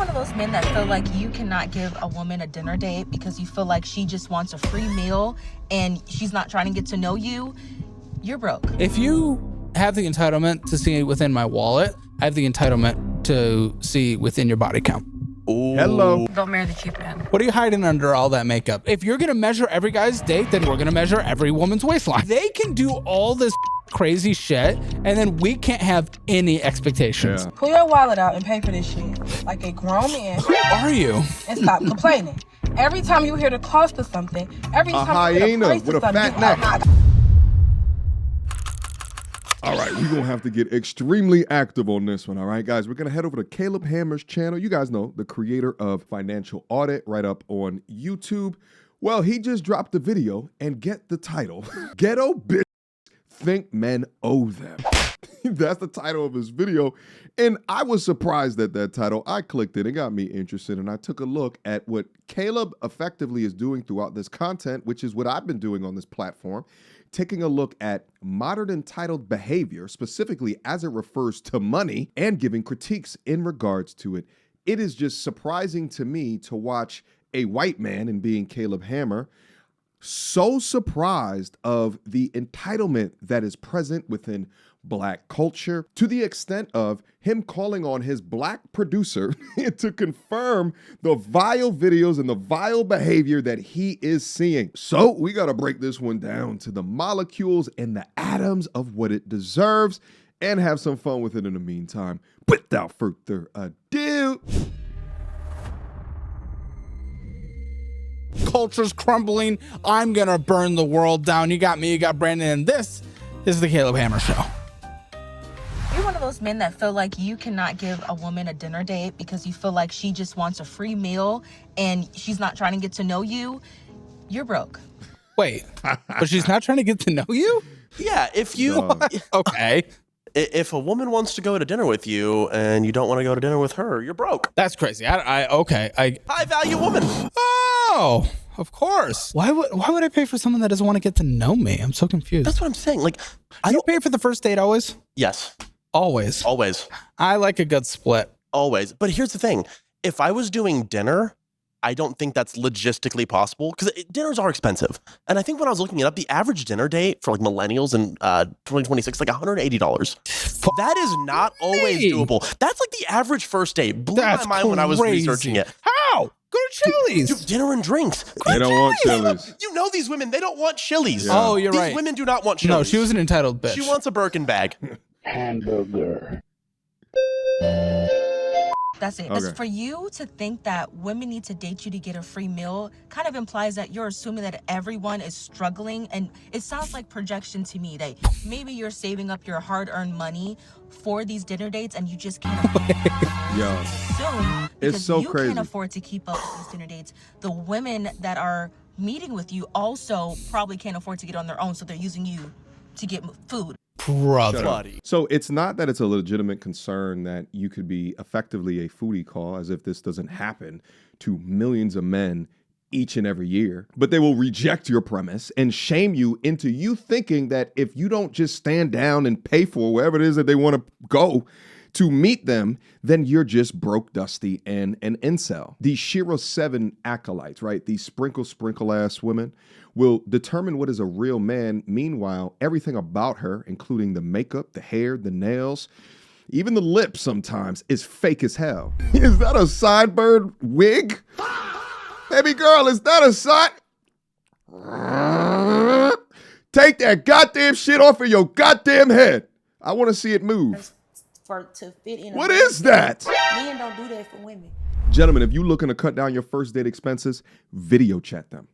one of those men that feel like you cannot give a woman a dinner date because you feel like she just wants a free meal and she's not trying to get to know you? You're broke. If you have the entitlement to see within my wallet, I have the entitlement to see within your body count. Ooh. Hello. Don't marry the cheap man. What are you hiding under all that makeup? If you're gonna measure every guy's date, then we're gonna measure every woman's waistline. They can do all this crazy shit, and then we can't have any expectations. Yeah. Pull your wallet out and pay for this shit like a grown man. Who are you? And stop complaining. Every time you hear the cost of something, every time you hear the hyena price with of a something, fat you neck. All right, we're going to have to get extremely active on this one, all right, guys? We're going to head over to Caleb Hammer's channel. You guys know, the creator of Financial Audit, right up on YouTube. Well, he just dropped a video, and get the title. Ghetto Bitch Think Men Owe Them. That's the title of his video, and I was surprised at that title. I clicked it, it got me interested, and I took a look at what Caleb effectively is doing throughout this content, which is what I've been doing on this platform, taking a look at modern entitled behavior, specifically as it refers to money, and giving critiques in regards to it. It is just surprising to me to watch a white man, and being Caleb Hammer, so surprised of the entitlement that is present within Black culture, to the extent of him calling on his Black producer to confirm the vile videos and the vile behavior that he is seeing. So we got to break this one down to the molecules and the atoms of what it deserves and have some fun with it in the meantime. Without further ado, Culture's crumbling. I'm gonna burn the world down. You got me, you got Brandon, and this is the Caleb Hammer Show. You're one of those men that feel like you cannot give a woman a dinner date because you feel like she just wants a free meal and she's not trying to get to know you. You're broke. Wait, but she's not trying to get to know you? Yeah, if you Okay. if a woman wants to go to dinner with you and you don't want to go to dinner with her, you're broke. That's crazy. Okay. High value woman. Oh, of course. Why would I pay for someone that doesn't want to get to know me? I'm so confused. That's what I'm saying. Like, I You don't. pay for the first date always? Yes, Always. always, I like a good split. always. But here's the thing: if I was doing dinner, I don't think that's logistically possible because dinners are expensive. And I think when I was looking it up, the average dinner date for like millennials in 2026 is like $180. That is not always doable. That's like the average first date. Blew That's my mind when I was crazy. researching it. How? Go to Chili's. Dinner and drinks. they don't want Chili's. You know these women, they don't want Chili's. Yeah. Oh, you're right. These women do not want Chili's. No, she was an entitled bitch. She wants a Birkin bag. Hamburger. That's it. Okay. For you to think that women need to date you to get a free meal kind of implies that you're assuming that everyone is struggling. And it sounds like projection to me that maybe you're saving up your hard-earned money for these dinner dates and you just can't afford Yo, assume it's because so you crazy. can't afford to keep up with these dinner dates. The women that are meeting with you also probably can't afford to get on their own, so they're using you to get food. Brother. Buddy. So it's not that it's a legitimate concern that you could be effectively a foodie call, as if this doesn't happen to millions of men each and every year, but they will reject your premise and shame you into you thinking that if you don't just stand down and pay for wherever it is that they want to go to meet them, then you're just broke, dusty, and an incel. These Shiro 7 acolytes, right? These sprinkle ass women will determine what is a real man. Meanwhile, everything about her, including the makeup, the hair, the nails, even the lips sometimes, is fake as hell. Is that a Sidebird wig? Baby girl, is that a side? Take that goddamn shit off of your goddamn head. I want to see it move. To fit in. What is that? Men don't do that for women. Gentlemen, if you're looking to cut down your first date expenses, video chat them.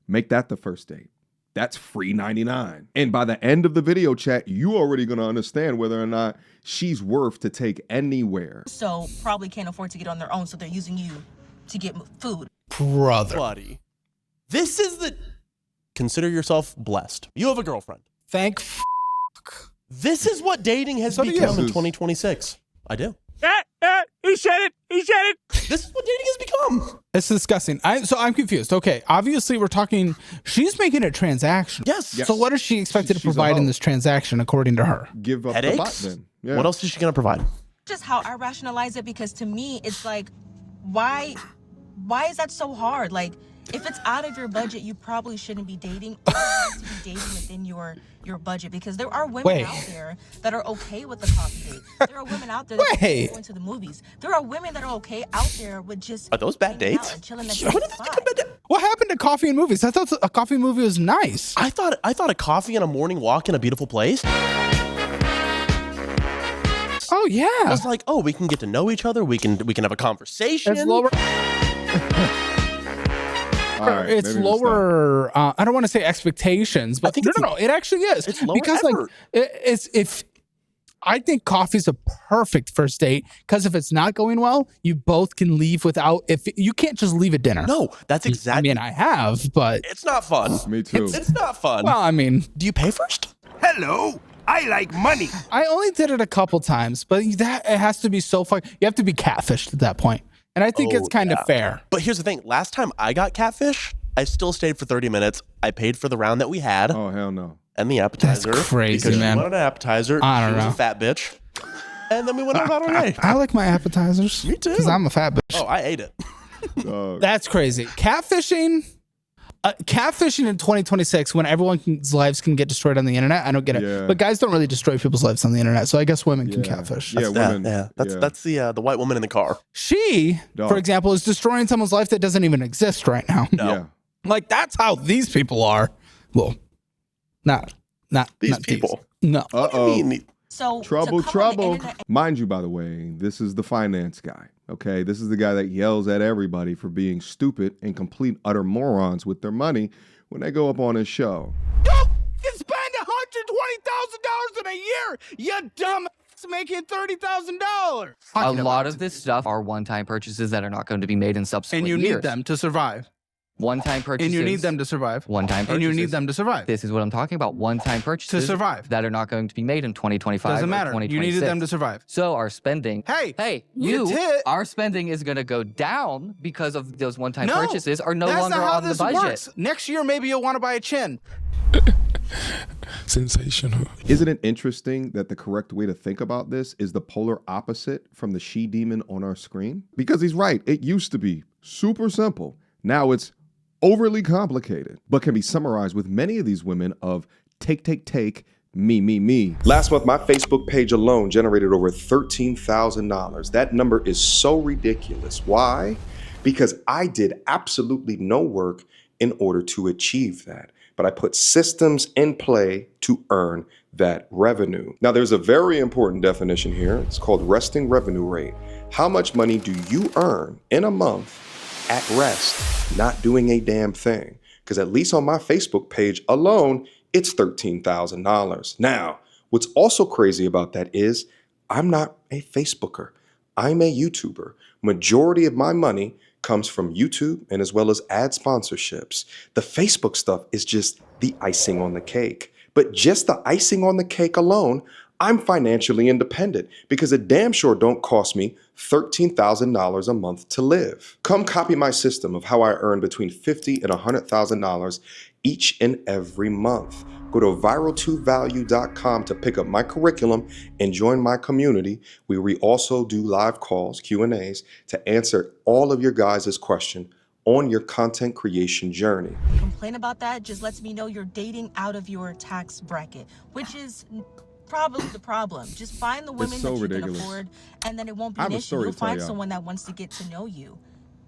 Make that the first date. That's free 99. And by the end of the video chat, you already gonna understand whether or not she's worth to take anywhere. So probably can't afford to get on their own, so they're using you to get food. Brother. Buddy. This is the... Consider yourself blessed. You have a girlfriend. Thank This is what dating has So do you. become in 2026. I do. He said it. This is what dating has become. It's disgusting. I'm confused. Okay, obviously we're talking, she's making a transaction. Yes. So what is she expected to She's a provide in hoe. this transaction according to her? Give up Headaches? the bot then. Yeah. What else is she going to provide? Just how I rationalize it, because to me, it's like why is that so hard? Like, if it's out of your budget, you probably shouldn't be dating. Or you need to be dating within your budget, because there are women out there that are okay with the coffee date. There are women out there that are going to the movies. There are women that are okay out there with just Are those bad dates? Chilling next to the spot. What happened to coffee and movies? I thought a coffee movie was nice. I thought a coffee and a morning walk in a beautiful place. Oh yeah. I was like, oh, we can get to know each other. We can have a conversation. It's lower. Right, it's lower. I don't want to say expectations, but no, it actually is. It's lower because effort. I think coffee's a perfect first date, because if it's not going well, you both can leave without. If you can't just leave at dinner. No, that's exactly. I mean, I have, but it's not fun. Me too. It's not fun. well, I mean, do you pay first? Hello, I like money. I only did it a couple times, but that it has to be so far. You have to be catfished at that point. And I think it's kind of fair. But here's the thing. Last time I got catfish, I still stayed for 30 minutes. I paid for the round that we had. Oh, hell no. And the appetizer. That's crazy, because man. She wanted an appetizer. I don't she know. was a fat bitch. And then we went about our day. I like my appetizers. Me too. Because I'm a fat bitch. Oh, I ate it. That's crazy. Catfishing in 2026, when everyone's lives can get destroyed on the internet, I don't get it. Yeah. But guys don't really destroy people's lives on the internet, so I guess women can catfish. Yeah, women. Yeah, that's the white woman in the car. She, for example, is destroying someone's life that doesn't even exist right now. No. Yeah. Like, that's how these people are. Well, not These people. No. Uh-oh. So Trouble. internet- Mind you, by the way, this is the finance guy. Okay, this is the guy that yells at everybody for being stupid and complete utter morons with their money when they go up on his show. You can spend $120,000 in a year, you dumb making $30,000. A lot of this stuff are one-time purchases that are not going to be made in subsequent years. And you need them to survive. One-time purchases. And you need them to survive. One-time purchases. And you need them to survive. This is what I'm talking about. One-time purchases. To survive. That are not going to be made in 2025 Doesn't or matter. 2026. You needed them to survive. So our spending. Hey, our spending is going to go down because of those one-time No, purchases are no that's longer not how on the this budget. works. Next year, maybe you'll want to buy a chin. Sensational. Isn't it interesting that the correct way to think about this is the polar opposite from the she-demon on our screen? Because he's right. It used to be super simple. Now it's overly complicated, but can be summarized with many of these women of take, me. Last month, my Facebook page alone generated over $13,000. That number is so ridiculous. Why? Because I did absolutely no work in order to achieve that. But I put systems in play to earn that revenue. Now, there's a very important definition here. It's called resting revenue rate. How much money do you earn in a month at rest, not doing a damn thing? Because at least on my Facebook page alone, it's $13,000. Now, what's also crazy about that is I'm not a Facebooker. I'm a YouTuber. Majority of my money comes from YouTube and as well as ad sponsorships. The Facebook stuff is just the icing on the cake. But just the icing on the cake alone, I'm financially independent because it damn sure don't cost me $13,000 a month to live. Come copy my system of how I earn between $50,000 and $100,000 each and every month. Go to viral2value.com to pick up my curriculum and join my community where we also do live calls, Q&As, to answer all of your guys' questions on your content creation journey. Complain about that just lets me know you're dating out of your tax bracket, which is probably the problem. Just find the women so that you ridiculous. can afford, and then it won't be I an have a issue. story You'll to tell find y'all. someone that wants to get to know you.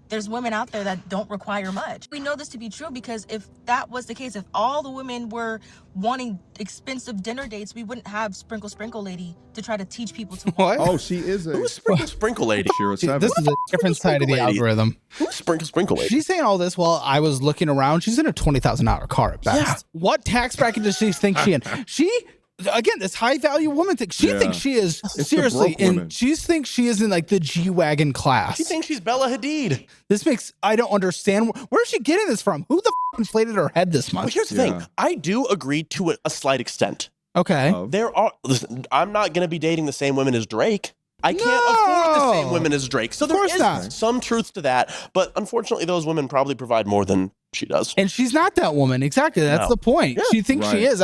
There's women out there that don't require much. We know this to be true because if that was the case, if all the women were wanting expensive dinner dates, we wouldn't have Sprinkle Lady to try to teach people to What? Oh, she is a Who's Sprinkle Lady? Shira See, 7. this is a different side of the Sprinkle Lady? algorithm. Who's Sprinkle Lady? She's saying all this while I was looking around. She's in a $20,000 car at best. Yeah. What tax bracket does she think she in? Again, this high value woman thing. She Yeah. thinks she is the seriously broke women. in. She thinks she is in like the G-Wagon class. She thinks she's Bella Hadid. This makes I don't understand. Where is she getting this from? Who the inflated her head this But much? here's the thing. I do agree to a slight extent. Okay. Listen, I'm not going to be dating the same women as Drake. I can't afford the same No. women as Drake. So Of there course is not. some truth to that. But unfortunately, those women probably provide more than she does. And she's not that woman. Exactly. That's No. the point. Yeah. She thinks she Right. is.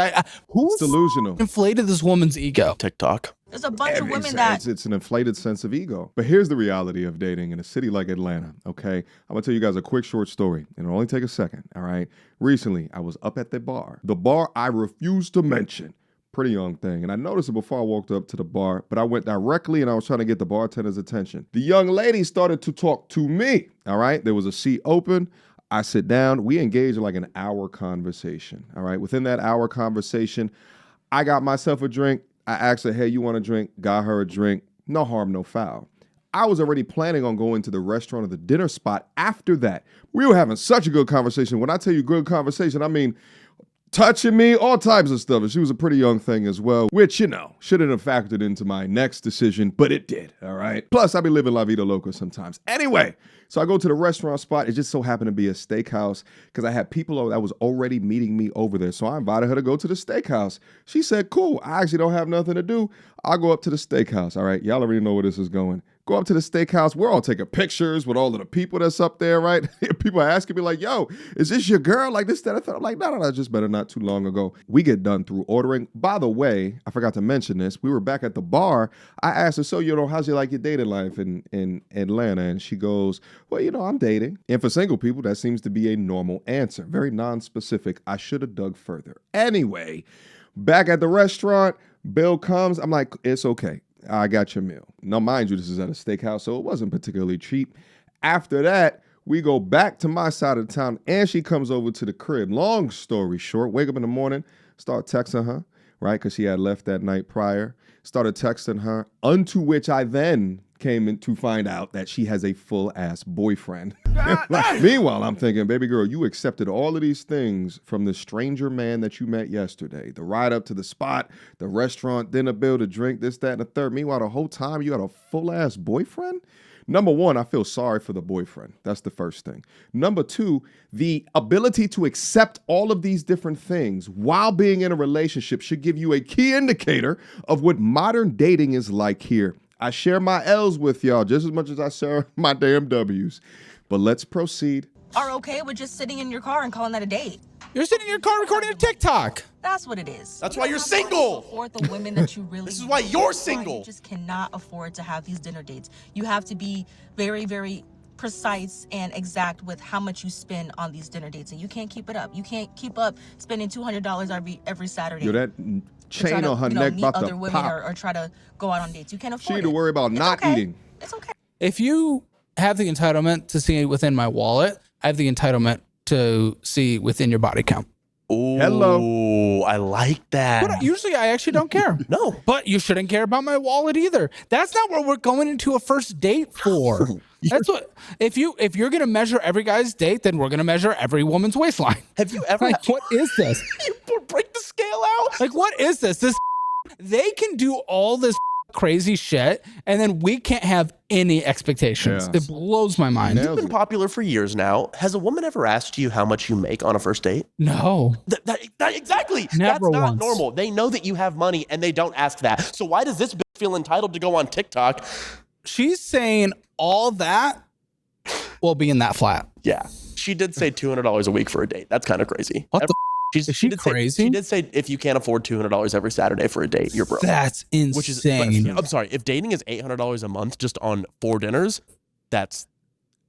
Who It's delusional. inflated this woman's ego? TikTok. There's a bunch of women that it's an inflated sense of ego. But here's the reality of dating in a city like Atlanta, okay? I'm gonna tell you guys a quick short story, and it'll only take a second, all right? Recently, I was up at the bar I refuse to mention. Pretty young thing. And I noticed it before I walked up to the bar, but I went directly and I was trying to get the bartender's attention. The young lady started to talk to me, all right? There was a seat open. I sit down. We engaged in like an hour conversation, all right? Within that hour conversation, I got myself a drink. I asked her, hey, you want a drink? Got her a drink. No harm, no foul. I was already planning on going to the restaurant or the dinner spot after that. We were having such a good conversation. When I tell you good conversation, I mean touching me, all types of stuff. And she was a pretty young thing as well, which, you know, shouldn't have factored into my next decision, but it did, all right? Plus, I be living La Vida Loca sometimes. Anyway, so I go to the restaurant spot. It just so happened to be a steakhouse because I had people that was already meeting me over there. So I invited her to go to the steakhouse. She said, cool, I actually don't have nothing to do. I'll go up to the steakhouse, all right? Y'all already know where this is going. Go up to the steakhouse. We're all taking pictures with all of the people that's up there, right? People are asking me like, yo, is this your girl? Like this, that, I thought. I'm like, no, just better not too long ago. We get done through ordering. By the way, I forgot to mention this. We were back at the bar. I asked her, so, you know, how's you like your dating life in Atlanta? And she goes, well, you know, I'm dating. And for single people, that seems to be a normal answer. Very non-specific. I should have dug further. Anyway, back at the restaurant, bill comes. I'm like, it's okay. I got your meal. Now, mind you, this is at a steakhouse, so it wasn't particularly cheap. After that, we go back to my side of the town, and she comes over to the crib. Long story short, wake up in the morning, start texting her, right, because she had left that night prior. Started texting her, unto which I then came in to find out that she has a full-ass boyfriend. Meanwhile, I'm thinking, baby girl, you accepted all of these things from the stranger man that you met yesterday. The ride up to the spot, the restaurant, dinner bill, the drink, this, that, and the third. Meanwhile, the whole time you got a full-ass boyfriend? Number one, I feel sorry for the boyfriend. That's the first thing. Number two, the ability to accept all of these different things while being in a relationship should give you a key indicator of what modern dating is like here. I share my L's with y'all just as much as I share my damn W's. But let's proceed. are okay with just sitting in your car and calling that a date. You're sitting in your car recording a TikTok. That's what it is. That's why you're single. Afford the women that you really. This is why you're single. You just cannot afford to have these dinner dates. You have to be very, very precise and exact with how much you spend on these dinner dates, and you can't keep it up. You can't keep up spending $200 every Saturday. Yo, that chain on her neck meet about other to women pop. or try to go out on dates. You can't afford She it. need to worry about It's not okay. eating. It's okay. If you have the entitlement to see within my wallet, I have the entitlement to see within your body count. Ooh, Hello. I like that. But usually I actually don't care. No. But you shouldn't care about my wallet either. That's not what we're going into a first date for. That's what if you're gonna measure every guy's date, then we're gonna measure every woman's waistline. Have you ever Like, what is this? you break the scale out? Like, what is this? They can do all this crazy shit, and then we can't have any expectations. Yes. It blows my mind. You've been popular for years now. Has a woman ever asked you how much you make on a first date? No. Exactly. Never That's not once. normal. They know that you have money and they don't ask that. So why does this bitch feel entitled to go on TikTok? She's saying all that while being that flat. Yeah. She did say $200 a week for a date. That's kind of crazy. What the Is she did crazy? She did say if you can't afford $200 every Saturday for a date, you're broke. That's insane. Which is, I'm sorry, if dating is $800 a month just on 4 dinners, that's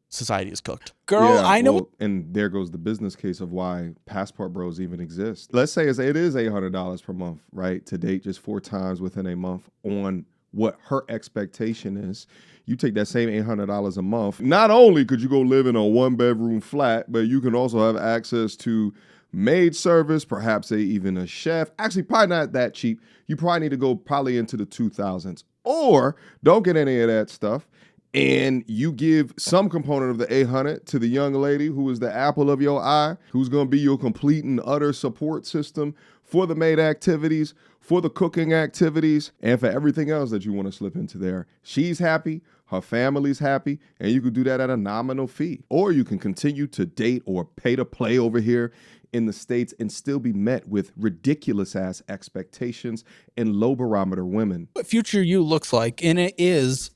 society is cooked. Girl, Yeah, I know. well, and there goes the business case of why passport bros even exist. Let's say it is $800 per month, right? To date just 4 times within a month on what her expectation is. You take that same $800 a month. Not only could you go live in a 1-bedroom flat, but you can also have access to maid service, perhaps even a chef. Actually, probably not that cheap. You probably need to go probably into the 2000s. Or don't get any of that stuff, and you give some component of the 800 to the young lady who is the apple of your eye, who's going to be your complete and utter support system for the maid activities, for the cooking activities, and for everything else that you want to slip into there. She's happy, her family's happy, and you could do that at a nominal fee. Or you can continue to date or pay to play over here in the States and still be met with ridiculous ass expectations and low barometer women. What future you looks like, and it is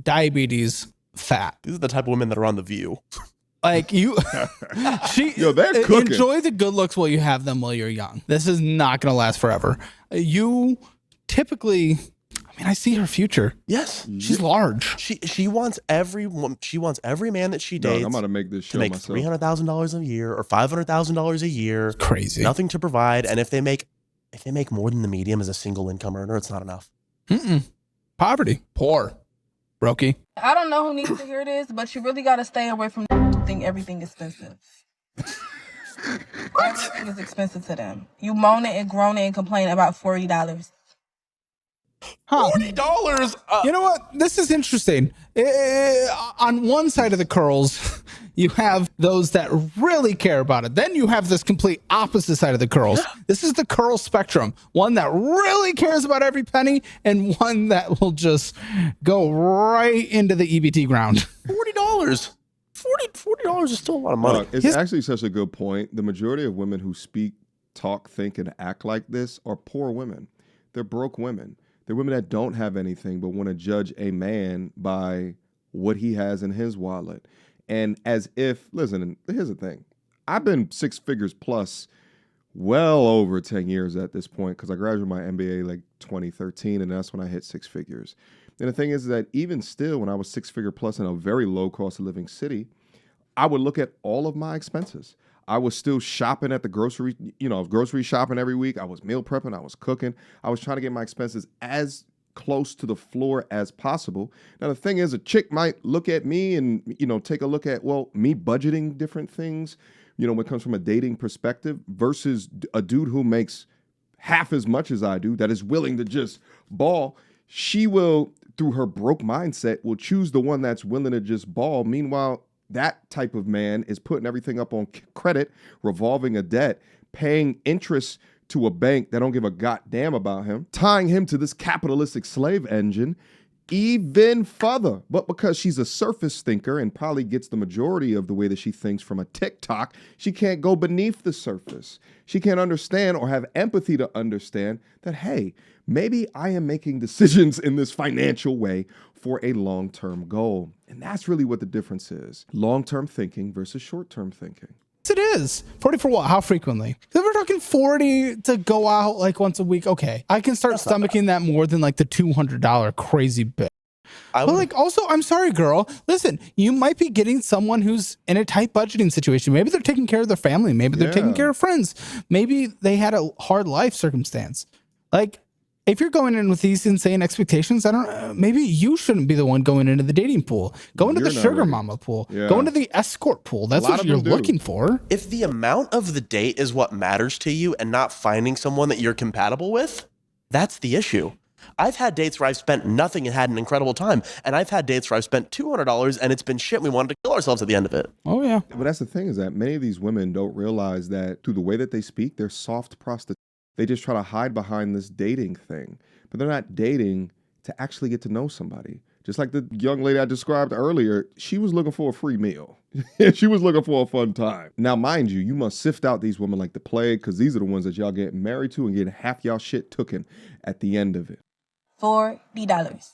diabetes fat. These are the type of women that are on The View. Like you, they're cooking. Enjoy the good looks while you have them while you're young. This is not going to last forever. You typically I mean, I see her future. Yes, she's large. She wants every man that she dates. I'm gonna make this show to make myself. $300,000 a year or $500,000 a year. It's crazy. Nothing to provide, and if they make more than the medium as a single income earner, it's not enough. Poverty, poor, brokey. I don't know who needs to hear this, but you really got to stay away from who think everything is expensive. Everything is expensive to them. You moaning and groaning and complaining about $40. $40. You know what? This is interesting. On one side of the curls, you have those that really care about it. Then you have this complete opposite side of the curls. This is the curl spectrum. One that really cares about every penny, and one that will just go right into the EBT ground. $40. $40 is still a lot of money. Look, it's actually such a good point. The majority of women who speak, talk, think, and act like this are poor women. They're broke women. They're women that don't have anything but want to judge a man by what he has in his wallet. And as if, listen, here's the thing. I've been 6 figures plus well over 10 years at this point because I graduated my MBA like 2013, and that's when I hit 6 figures. And the thing is that even still, when I was 6 figure plus in a very low cost of living city, I would look at all of my expenses. I was still shopping at the grocery, grocery shopping every week. I was meal prepping. I was cooking. I was trying to get my expenses as close to the floor as possible. Now, the thing is, a chick might look at me and, take a look at, me budgeting different things, when it comes from a dating perspective versus a dude who makes half as much as I do that is willing to just ball. She will, through her broke mindset, will choose the one that's willing to just ball. Meanwhile, that type of man is putting everything up on credit, revolving a debt, paying interest to a bank that don't give a goddamn about him, tying him to this capitalistic slave engine even further. But because she's a surface thinker and probably gets the majority of the way that she thinks from a TikTok, she can't go beneath the surface. She can't understand or have empathy to understand that, hey, maybe I am making decisions in this financial way for a long-term goal. And that's really what the difference is. Long-term thinking versus short-term thinking. It is 40 for what? How frequently? If we're talking 40 to go out like once a week, okay, I can start stomaching that more than like the $200 crazy bit. But like, also, I'm sorry, girl. Listen, you might be getting someone who's in a tight budgeting situation. Maybe they're taking care of their family. Maybe they're taking care of friends. Maybe they had a hard life circumstance. Like, if you're going in with these insane expectations, maybe you shouldn't be the one going into the dating pool. Go into the sugar mama pool. Yeah. Go into the escort pool. That's what you're looking for. If the amount of the date is what matters to you and not finding someone that you're compatible with, that's the issue. I've had dates where I've spent nothing and had an incredible time. And I've had dates where I've spent $200 and it's been shit. We wanted to kill ourselves at the end of it. Oh, yeah. But that's the thing, is that many of these women don't realize that through the way that they speak, they're soft prostitutes. They just try to hide behind this dating thing. But they're not dating to actually get to know somebody. Just like the young lady I described earlier, she was looking for a free meal. She was looking for a fun time. Now, mind you, you must sift out these women like the plague, because these are the ones that y'all get married to and getting half y'all shit tooken at the end of it. $40.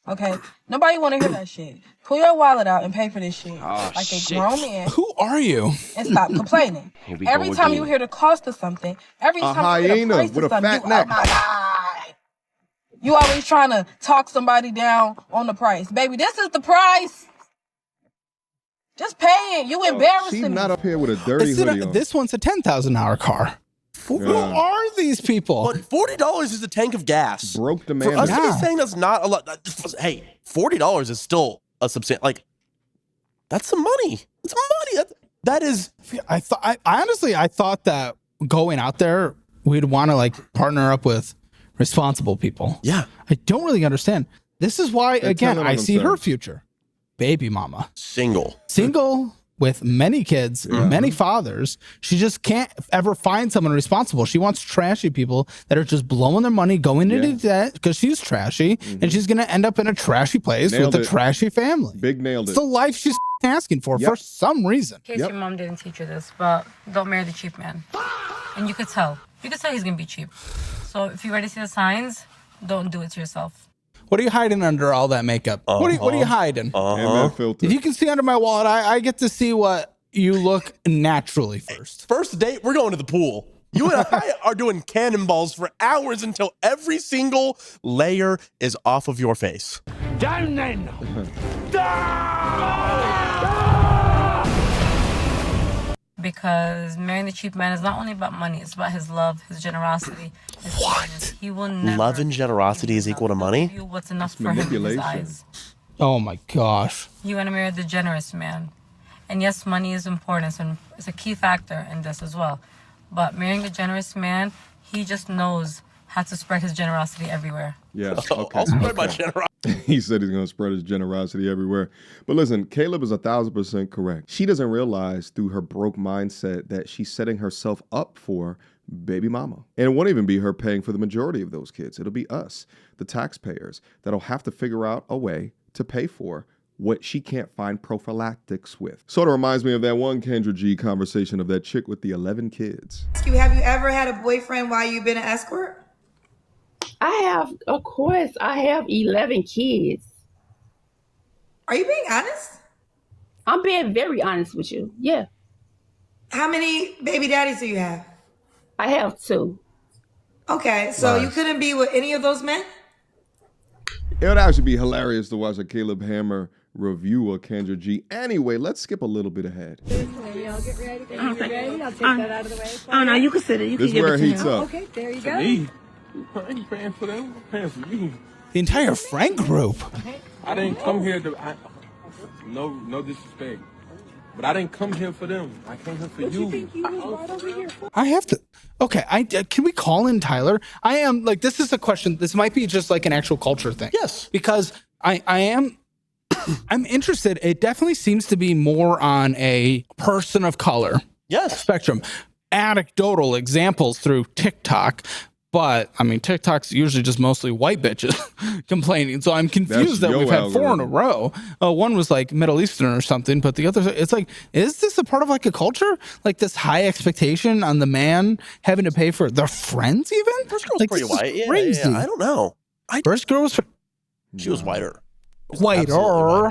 Okay? Nobody want to hear that shit. Pull your wallet out and pay for this shit. Oh, like a grown man. Who are you? And stop complaining. Every time you hear the cost of something, every time you hear the price of something, oh my God. You always trying to talk somebody down on the price. Baby, this is the price. Just pay it. You embarrassing me. She's not up here with a dirty hoodie on. This one's a $10,000 car. Who are these people? But $40 is a tank of gas. Broke the man. For us to be saying that's not a lot. Hey, $40 is still a substantial. Like, that's some money. It's money. That is. I honestly thought that going out there, we'd want to like partner up with responsible people. Yeah. I don't really understand. This is why, again, I see her future. Baby mama. Single with many kids, many fathers. She just can't ever find someone responsible. She wants trashy people that are just blowing their money, going into debt because she's trashy, and she's going to end up in a trashy place with a trashy family. Big nailed it. It's the life she's asking for some reason. In case your mom didn't teach you this, but don't marry the cheap man. And you could tell. You could tell he's going to be cheap. So if you already see the signs, don't do it to yourself. What are you hiding under all that makeup? What are you hiding? And that filter. If you can see under my wallet, I get to see what you look naturally first. First date, we're going to the pool. You and I are doing cannonballs for hours until every single layer is off of your face. Down then. Because marrying the cheap man is not only about money, it's about his love, his generosity. His kindness. He will never Love and generosity is equal to money? give you what's enough for him in his eyes. Oh my gosh. You want to marry the generous man. And yes, money is important and it's a key factor in this as well. But marrying a generous man, he just knows how to spread his generosity everywhere. Yeah, okay. I'll spread my generosity. He said he's going to spread his generosity everywhere. But listen, Caleb is 1,000% correct. She doesn't realize through her broke mindset that she's setting herself up for baby mama. And it won't even be her paying for the majority of those kids. It'll be us, the taxpayers, that'll have to figure out a way to pay for what she can't find prophylactics with. Sort of reminds me of that one Kendra G conversation of that chick with the 11 kids. Have you ever had a boyfriend while you've been an escort? I have, of course, I have 11 kids. Are you being honest? I'm being very honest with you. Yeah. How many baby daddies do you have? I have 2. Okay, so you couldn't be with any of those men? It would actually be hilarious to watch a Caleb Hammer review of Kendra G. Anyway, let's skip a little bit ahead. Get ready. I'll take that out of the way. Oh, no, you can sit it. You this can give where it it to heats him. up. Okay, there you go. Me? I ain't paying for them. I'm paying for you. The entire Frank group. I didn't come here to. No disrespect, but I didn't come here for them. I came here for you. You think you was right over here for? I have to. Okay, can we call in Tyler? I am like, this is a question. This might be just like an actual culture thing. Yes. Because I am. I'm interested. It definitely seems to be more on a person of color spectrum. Anecdotal examples through TikTok. But I mean, TikTok's usually just mostly white bitches complaining. So I'm confused that we've had 4 in a row. One was like Middle Eastern or something, but the other, it's like, is this a part of like a culture? Like this high expectation on the man having to pay for their friends even? First girl's like, pretty white. Yeah, crazy. yeah, I don't know. First girl was... She was whiter. Whiter.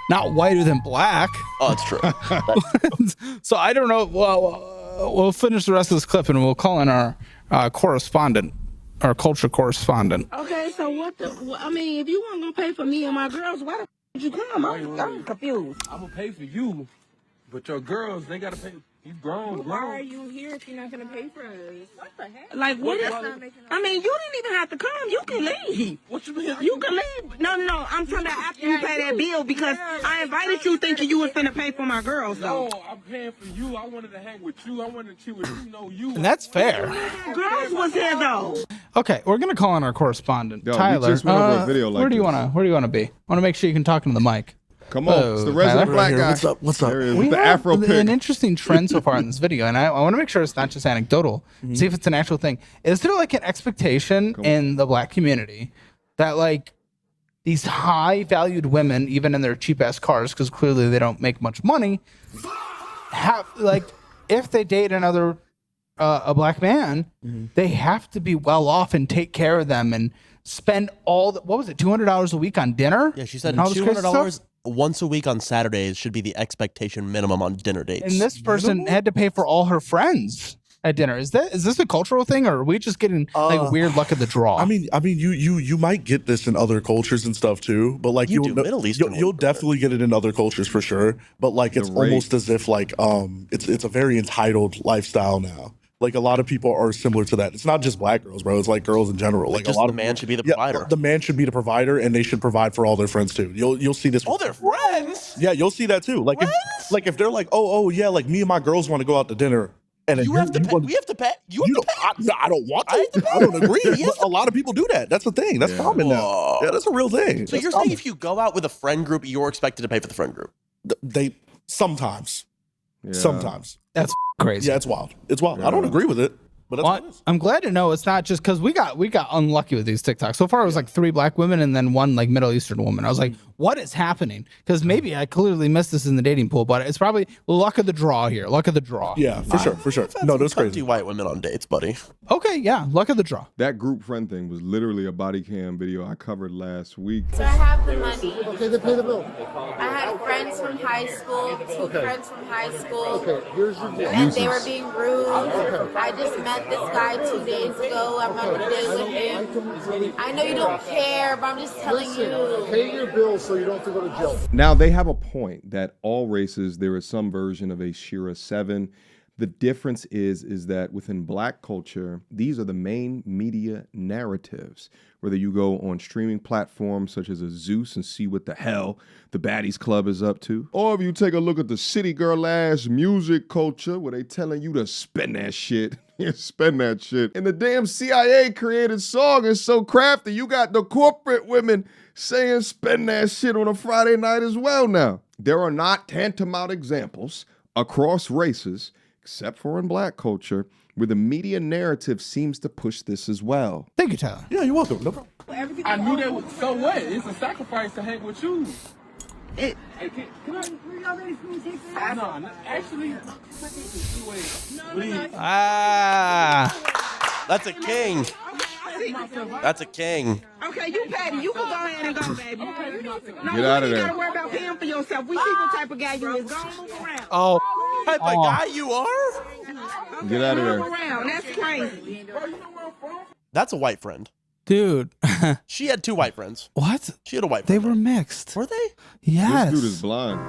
Not whiter than black. Oh, that's true. So I don't know. Well, we'll finish the rest of this clip and we'll call in our correspondent, our culture correspondent. Okay, so I mean, if you weren't going to pay for me and my girls, why the f did you come? I'm confused. I'm gonna pay for you, but your girls, they gotta pay. You grown. Why are you here if you're not going to pay for us? What the heck? Like, what is... I mean, you didn't even have to come. You can leave. What you mean? You can leave. No. I'm talking about after you pay that bill because I invited you thinking you was finna pay for my girls, though. No, I'm paying for you. I wanted to hang with you. I wanted to chill with you. Know you. And that's fair. Girls was here, though. Okay, we're gonna call in our correspondent, Yo, Tyler. we just went over a video like where do you wanna be? I wanna make sure you can talk into the mic. Come on, it's the resident black guy. What's up? There he is, We with the have Afro pick. an interesting trend so far in this video, and I want to make sure it's not just anecdotal. See if it's an actual thing. Is there like an expectation in the black community that like these high valued women, even in their cheap ass cars, because clearly they don't make much money, have like if they date another a black man, they have to be well off and take care of them and spend all the, what was it, $200 a week on dinner? Yeah, she said and all this crazy $200 stuff? once a week on Saturdays should be the expectation minimum on dinner dates. And this person had to pay for all her friends at dinner. Is this a cultural thing, or are we just getting like weird luck of the draw? I mean, you might get this in other cultures and stuff too, but like you'll definitely get it in other cultures for sure. But like it's almost as if like it's a very entitled lifestyle now. Like a lot of people are similar to that. It's not just black girls, bro. It's like girls in general. Like just a lot the of man should be the provider. The man should be the provider, and they should provide for all their friends too. You'll see this. All their friends. Yeah, you'll see that too. Like if they're like, oh yeah, like me and my girls want to go out to dinner. And you have to pay. We have to pay. You have to pay. I don't want to. I don't agree. But a lot of people do that. That's the thing. That's common now. Yeah, that's a real thing. So you're saying if you go out with a friend group, you're expected to pay for the friend group? They sometimes. That's crazy. Yeah, it's wild. It's wild. I don't agree with it. But that's what it is. I'm glad to know it's not just because we got unlucky with these TikToks. So far, it was like 3 black women and then 1 like Middle Eastern woman. I was like, what is happening? Because maybe I clearly missed this in the dating pool, but it's probably luck of the draw here. Luck of the draw. Yeah, for sure. No, that's crazy. White women on dates, buddy. Okay, yeah, luck of the draw. That group friend thing was literally a body cam video I covered last week. So I have the money. Okay, then pay the bill. I have friends from high school, two friends from high school, Here's your deal. and they were being rude. I just met this guy 2 days ago. I'm on a date with him. I know you don't care, but I'm just telling you. Pay your bills so you don't have to go to jail. Now, they have a point that all races, there is some version of a Shira 7. The difference is that within Black culture, these are the main media narratives. Whether you go on streaming platforms such as a Zeus and see what the hell the Baddies Club is up to, or if you take a look at the city girl ass music culture where they telling you to spend that shit, spend that shit. And the damn CIA created song is so crafty. You got the corporate women saying spend that shit on a Friday night as well now. There are not tantamount examples across races, except for in Black culture, where the media narrative seems to push this as well. Thank you, Tyler. Yeah, you're welcome. No problem. I knew that was, so what? It's a sacrifice to hang with you. Can I? No, actually. That's a king. That's a king. Okay, you petty. You can go ahead and go, baby. No, Get out of you there. ain't gotta worry about paying for yourself. We see what type of guy you is. Go and move around. Oh. What type of guy you are? Okay, Get out of there. move around. That's crazy. That's a white friend. Dude. She had 2 white friends. What? She had a white They friend. were mixed. Were they? Yes. This dude is blind.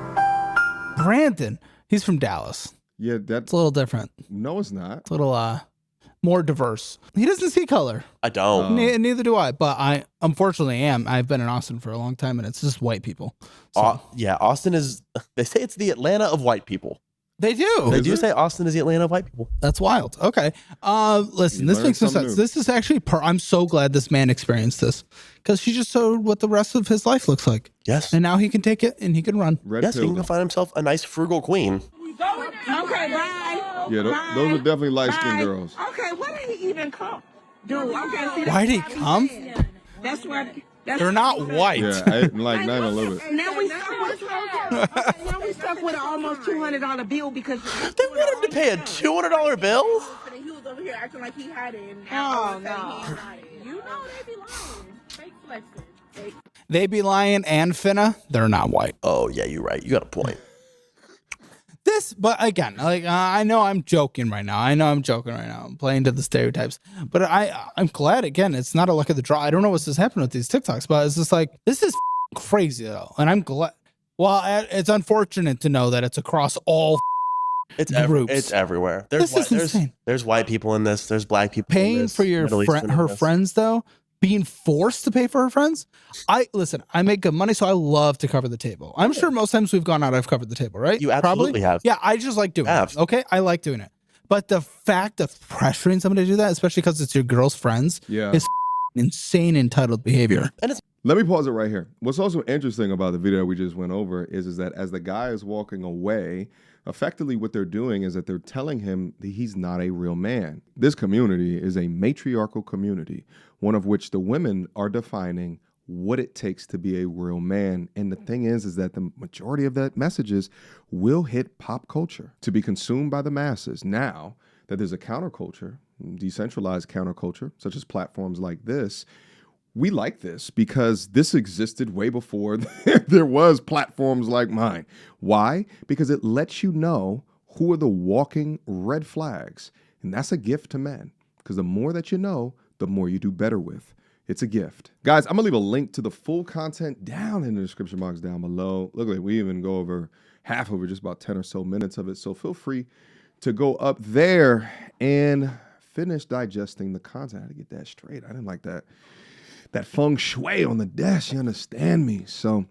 Brandon. He's from Dallas. Yeah, that's It's a little different. No, it's not. It's a little more diverse. He doesn't see color. I don't. Neither do I, but I unfortunately am. I've been in Austin for a long time and it's just white people. So. Yeah, Austin is, they say it's the Atlanta of white people. They do. They do say Austin is the Atlanta of white people. That's wild. Okay. Listen, this makes no sense. This is actually, I'm so glad this man experienced this because she just showed what the rest of his life looks like. Yes. And now he can take it and he can run. Yes, he can find himself a nice frugal queen. Okay, bye. Yeah, those are definitely light-skinned girls. Okay, what did he even come? Dude, okay. See, Why'd he come? That's what. They're not white. Yeah, like 9/11. Now we stuck with an almost $200 bill because they want him to pay a $200 bill. He was over here acting like he had it. And oh no! You know they be lying, fake flexing. They be lying and finna. They're not white. Oh yeah, you're right. You got a point. But again, like I know I'm joking right now. I'm playing to the stereotypes. But I'm glad again. It's not a luck of the draw. I don't know what's just happening with these TikToks, but it's just like this is crazy though, and I'm glad. Well, it's unfortunate to know that it's across all groups. It's everywhere. There's white people in this. There's Black people. Paying in this, for your her friends though. Being forced to pay for her friends. I make good money, so I love to cover the table. I'm sure most times we've gone out, I've covered the table, right? You absolutely have. Yeah, I just like doing it. Okay, I like doing it. But the fact of pressuring somebody to do that, especially because it's your girl's friends, is insane entitled behavior. And let me pause it right here. What's also interesting about the video we just went over is that as the guy is walking away, effectively what they're doing is that they're telling him that he's not a real man. This community is a matriarchal community, one of which the women are defining what it takes to be a real man. And the thing is that the majority of that messages will hit pop culture to be consumed by the masses. Now that there's a counterculture, decentralized counterculture, such as platforms like this, we like this because this existed way before there was platforms like mine. Why? Because it lets you know who are the walking red flags. And that's a gift to men because the more that you know, the more you do better with. It's a gift. Guys, I'm going to leave a link to the full content down in the description box down below. Look, like we even go over half of it, just about 10 or so minutes of it. So feel free to go up there and finish digesting the content. I had to get that straight. I didn't like that feng shui on the desk, you understand me? So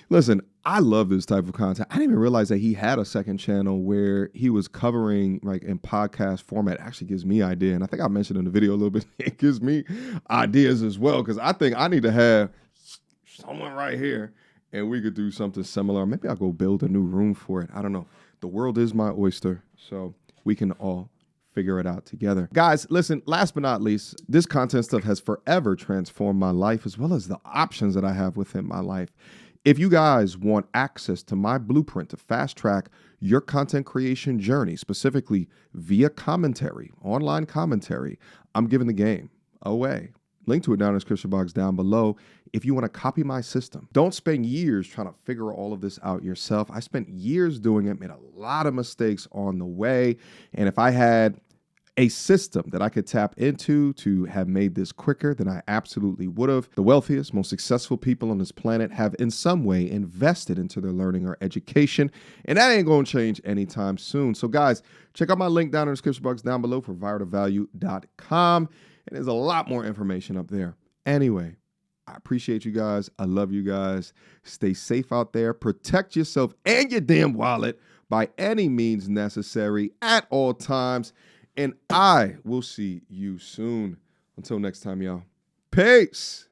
listen, I love this type of content. I didn't even realize that he had a second channel where he was covering like in podcast format. It actually gives me idea. And I think I mentioned in the video a little bit, it gives me ideas as well. Cause I think I need to have someone right here and we could do something similar. Maybe I'll go build a new room for it. I don't know. The world is my oyster. So we can all figure it out together. Guys, listen, last but not least, this content stuff has forever transformed my life as well as the options that I have within my life. If you guys want access to my blueprint to fast track your content creation journey, specifically via commentary, online commentary, I'm giving the game away. Link to it down in the description box down below if you want to copy my system. Don't spend years trying to figure all of this out yourself. I spent years doing it, made a lot of mistakes on the way. And if I had a system that I could tap into to have made this quicker, then I absolutely would have. The wealthiest, most successful people on this planet have in some way invested into their learning or education, and that ain't going to change anytime soon. So guys, check out my link down in the description box down below for viraltovalue.com, and there's a lot more information up there. Anyway, I appreciate you guys. I love you guys. Stay safe out there. Protect yourself and your damn wallet by any means necessary at all times. And I will see you soon. Until next time, y'all. Peace.